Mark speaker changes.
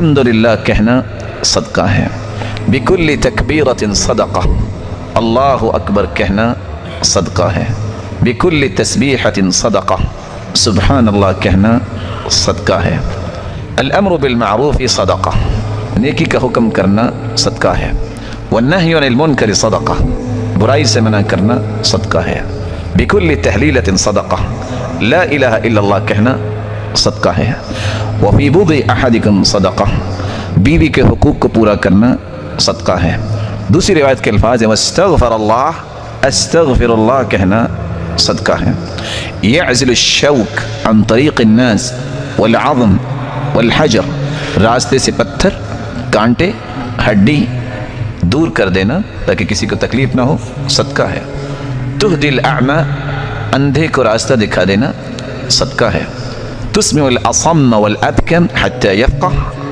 Speaker 1: الحمدللہ کہنا صدقہ ہے، بکل تکبیرۃ صدقہ، اللہ اکبر کہنا صدقہ ہے، بکل تسبیحۃ صدقہ، سبحان اللہ کہنا صدقہ ہے، الامر بالمعروف صدقہ، نیکی کا حکم کرنا صدقہ ہے، والنہی عن المنکر صدقہ، برائی سے منع کرنا صدقہ ہے، بکل تحلیلۃ صدقہ، لا الہ الا اللہ کہنا صدقہ ہے، وفی بضع احدکم صدقہ، بیوی کے حقوق کو پورا کرنا صدقہ ہے۔ دوسری روایت کے الفاظ ہیں واستغفر اللہ، استغفر اللہ کہنا صدقہ ہے، یعزل الشوک عن طریق الناس والعظم والحجر، راستے سے پتھر، کانٹے، ہڈی دور کر دینا تاکہ کسی کو تکلیف نہ ہو، صدقہ ہے، تہدی الاعمى، اندھے کو راستہ دکھا دینا صدقہ ہے، تسمع الاصم والابکم حتى يفقه،